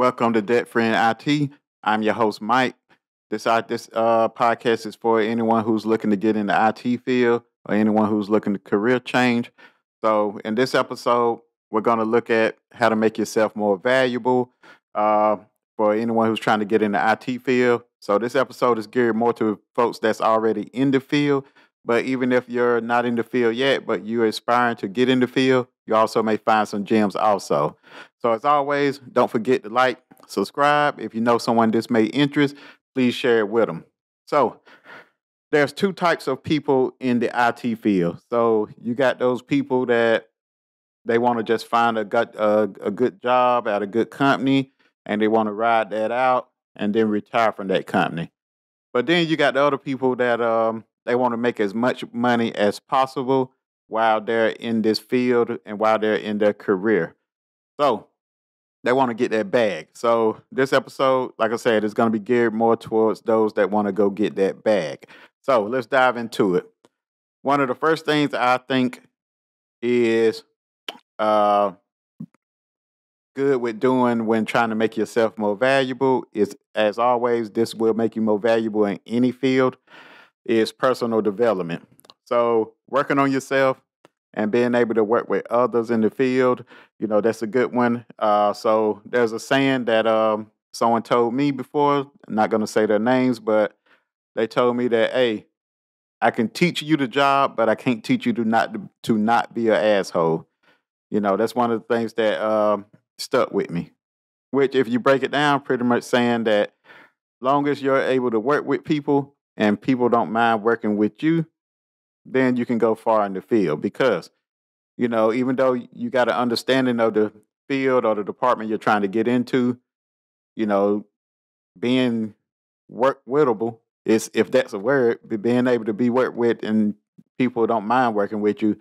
welcome to Debt Friend IT. I'm your host, Mike. This podcast is for anyone who's looking to get in the IT field or anyone who's looking to career change. So, in this episode, we're going to look at how to make yourself more valuable uh, for anyone who's trying to get in the IT field. So, this episode is geared more to folks that's already in the field. But even if you're not in the field yet, but you're aspiring to get in the field, you also may find some gems also. So as always, don't forget to like, subscribe. If you know someone this may interest, please share it with them. So there's two types of people in the IT field. So you got those people that they want to just find a good job at a good company, and they want to ride that out and then retire from that company. But then you got the other people that they want to make as much money as possible while they're in this field and while they're in their career. So they want to get that bag. So this episode, like I said, is going to be geared more towards those that want to go get that bag. So let's dive into it. One of the first things I think is uh, good with doing when trying to make yourself more valuable is, as always, this will make you more valuable in any field, is personal development. So working on yourself and being able to work with others in the field, that's a good one. So there's a saying that someone told me before. I'm not going to say their names, but they told me that, hey, I can teach you the job, but I can't teach you to not be an asshole. That's one of the things that stuck with me. Which, if you break it down, pretty much saying that long as you're able to work with people and people don't mind working with you, then you can go far in the field. Because, even though you got an understanding of the field or the department you're trying to get into, being work wittable is, if that's a word, being able to be worked with and people don't mind working with you,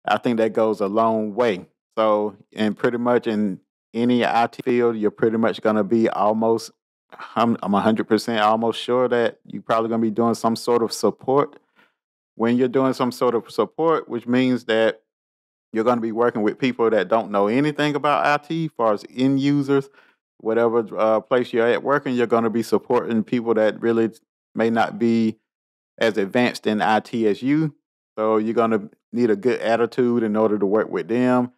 I think that goes a long way. So, and pretty much in any IT field, you're pretty much going to be almost, I'm 100% almost sure that you're probably going to be doing some sort of support. When you're doing some sort of support, which means that you're going to be working with people that don't know anything about IT, as far as end users, whatever place you're at working, you're going to be supporting people that really may not be as advanced in IT as you. So you're going to need a good attitude in order to work with them.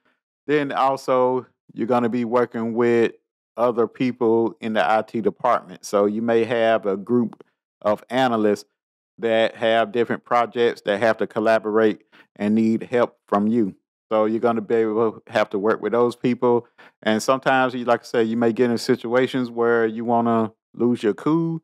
Then also, you're going to be working with other people in the IT department. So you may have a group of analysts that have different projects that have to collaborate and need help from you. So you're going to be able to have to work with those people. And sometimes, like I said, you may get in situations where you want to lose your cool,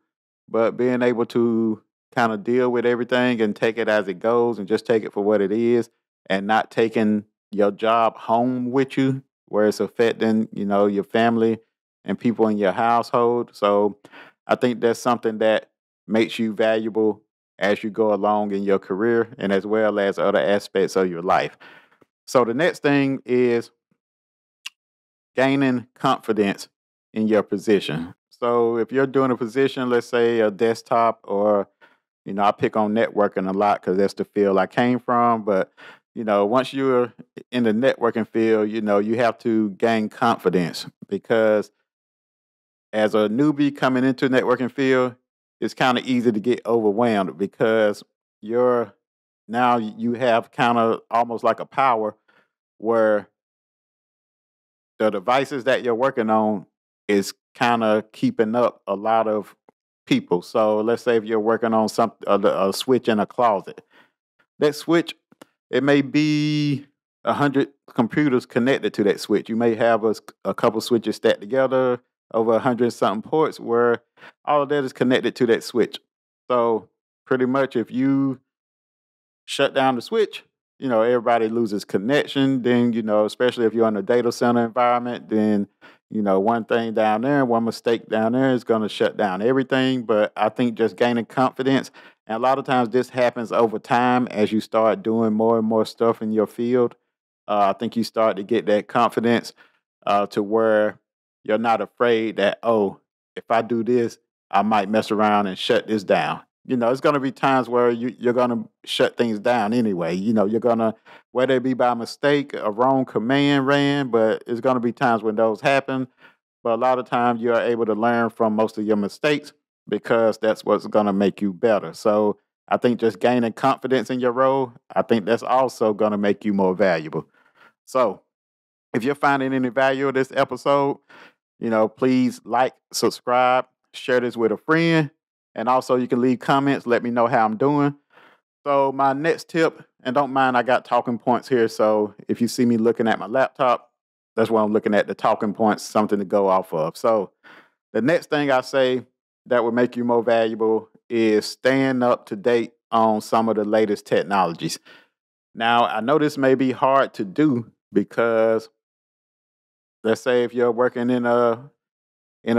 but being able to kind of deal with everything and take it as it goes and just take it for what it is and not taking your job home with you where it's affecting, your family and people in your household. So I think that's something that makes you valuable as you go along in your career and as well as other aspects of your life. So the next thing is gaining confidence in your position. So if you're doing a position, let's say a desktop or, I pick on networking a lot because that's the field I came from. But, once you're in the networking field, you have to gain confidence because as a newbie coming into the networking field, it's kind of easy to get overwhelmed because now you have kind of almost like a power where the devices that you're working on is kind of keeping up a lot of people. So let's say if you're working on a switch in a closet, that switch, it may be 100 computers connected to that switch. You may have a couple switches stacked together over 100 something ports where all of that is connected to that switch. So pretty much if you shut down the switch, everybody loses connection. Then, especially if you're in a data center environment, then, one thing down there, one mistake down there is going to shut down everything. But I think just gaining confidence, and a lot of times this happens over time as you start doing more and more stuff in your field. I think you start to get that confidence to where you're not afraid that, oh, if I do this, I might mess around and shut this down. It's going to be times where you're going to shut things down anyway. You're going to, whether it be by mistake, a wrong command ran, but it's going to be times when those happen. but a lot of times you are able to learn from most of your mistakes because that's what's going to make you better. So I think just gaining confidence in your role, I think that's also going to make you more valuable. So if you're finding any value in this episode, please like, subscribe, share this with a friend, and also you can leave comments, let me know how I'm doing. So my next tip, and don't mind, I got talking points here. So if you see me looking at my laptop, that's what I'm looking at, the talking points, something to go off of. So the next thing I say that would make you more valuable is staying up to date on some of the latest technologies. Now, I know this may be hard to do because let's say if you're working in a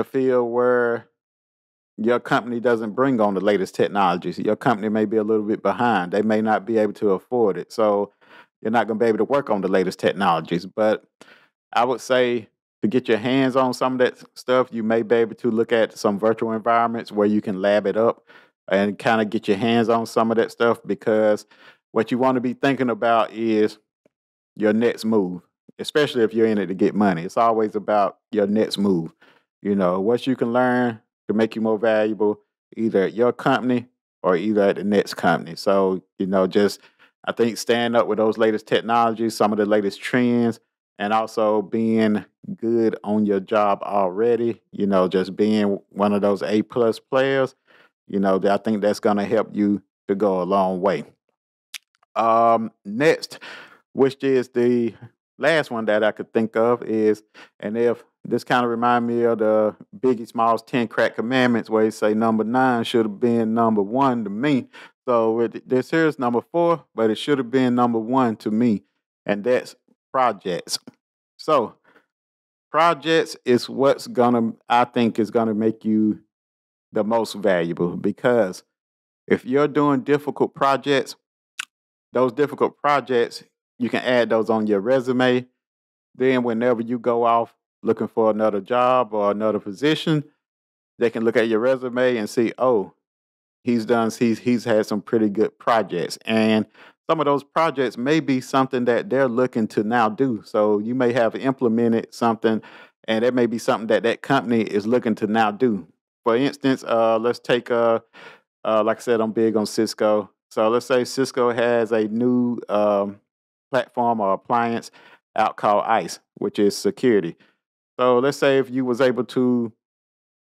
field where your company doesn't bring on the latest technologies. Your company may be a little bit behind. They may not be able to afford it. So you're not going to be able to work on the latest technologies. But I would say to get your hands on some of that stuff, you may be able to look at some virtual environments where you can lab it up and kind of get your hands on some of that stuff, because what you want to be thinking about is your next move, especially if you're in it to get money. It's always about your next move. What you can learn to make you more valuable, either at your company or either at the next company. So, just I think staying up with those latest technologies, some of the latest trends, and also being good on your job already, just being one of those A+ players, I think that's going to help you to go a long way. Next, which is the last one that I could think of, is, and if this kind of remind me of the Biggie Smalls 10 Crack Commandments, where he say number 9 should have been number 1 to me. So this here is number 4, but it should have been number 1 to me, and that's projects. So projects is I think is gonna make you the most valuable, because if you're doing difficult projects, those difficult projects, you can add those on your resume. Then whenever you go off looking for another job or another position, they can look at your resume and see, oh, he's had some pretty good projects. And some of those projects may be something that they're looking to now do. So you may have implemented something, and that may be something that that company is looking to now do. For instance, let's take like I said, I'm big on Cisco. So let's say Cisco has a new platform or appliance out called ICE, which is security. So let's say if you was able to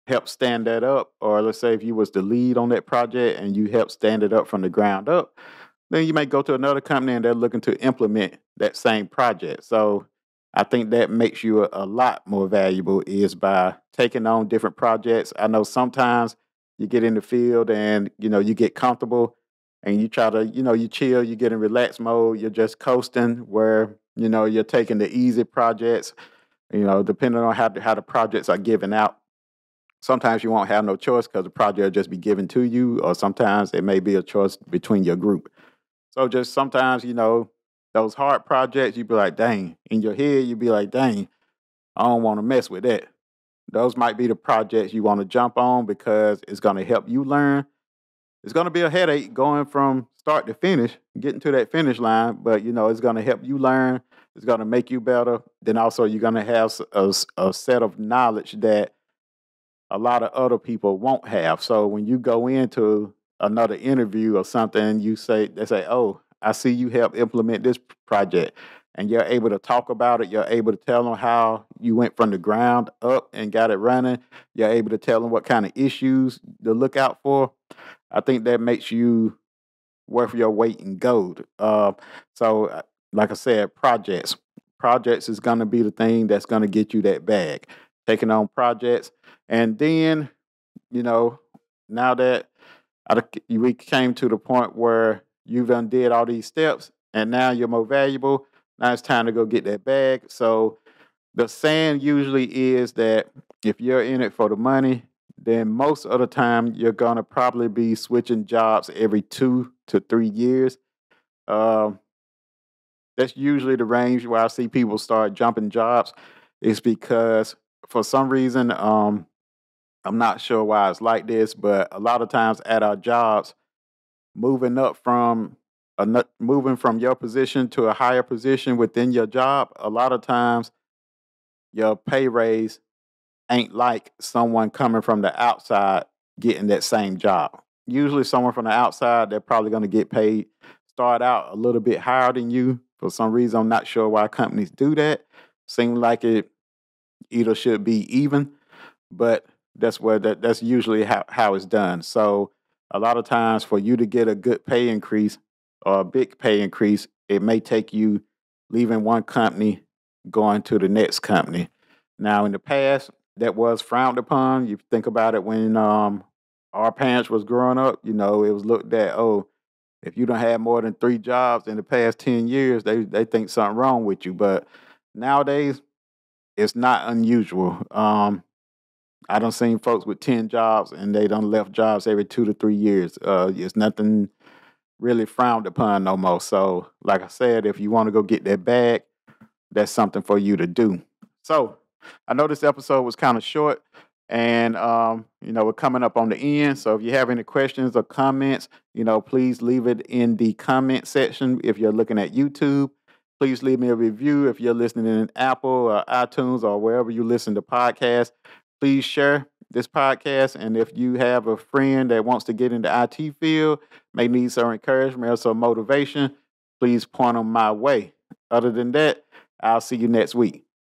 help stand that up, or let's say if you was the lead on that project and you helped stand it up from the ground up, then you may go to another company and they're looking to implement that same project. So I think that makes you a lot more valuable, is by taking on different projects. I know sometimes you get in the field and you get comfortable and you try to you chill, you get in relaxed mode, you're just coasting, where you're taking the easy projects, depending on how the projects are given out. Sometimes you won't have no choice because the project will just be given to you, or sometimes it may be a choice between your group. So just sometimes, those hard projects, you be like, dang, in your head, you be like, dang, I don't want to mess with that. Those might be the projects you want to jump on, because it's going to help you learn. It's going to be a headache going from start to finish, getting to that finish line, but it's going to help you learn. It's going to make you better. Then also you're going to have a set of knowledge that a lot of other people won't have. So when you go into another interview or something, they say, "Oh, I see you help implement this project," and you're able to talk about it. You're able to tell them how you went from the ground up and got it running. You're able to tell them what kind of issues to look out for. I think that makes you worth your weight in gold. So, like I said, projects is going to be the thing that's going to get you that bag. Taking on projects, and then now that we came to the point where you've done did all these steps, and now you're more valuable. Now it's time to go get that bag. So the saying usually is that if you're in it for the money, then most of the time you're gonna probably be switching jobs every 2 to 3 years. Um, that's usually the range where I see people start jumping jobs. Is because for some reason, I'm not sure why it's like this, but a lot of times at our jobs, moving up from moving from your position to a higher position within your job, a lot of times your pay raise ain't like someone coming from the outside getting that same job. Usually, someone from the outside, they're probably going to get paid, start out a little bit higher than you. For some reason, I'm not sure why companies do that. Seems like it either should be even, but that's usually how it's done. So a lot of times for you to get a good pay increase or a big pay increase, it may take you leaving one company, going to the next company. Now in the past, that was frowned upon. You think about it when our parents was growing up, it was looked at, oh, if you don't have more than 3 jobs in the past 10 years, they think something wrong with you. But nowadays, it's not unusual. I done seen folks with 10 jobs and they done left jobs every 2 to 3 years. It's nothing really frowned upon no more. So, like I said, if you want to go get that bag, that's something for you to do. So, I know this episode was kind of short and, we're coming up on the end. So, if you have any questions or comments, please leave it in the comment section. If you're looking at YouTube, please leave me a review. If you're listening in Apple or iTunes or wherever you listen to podcasts, please share this podcast. And if you have a friend that wants to get in the IT field, may need some encouragement or some motivation, please point them my way. Other than that, I'll see you next week.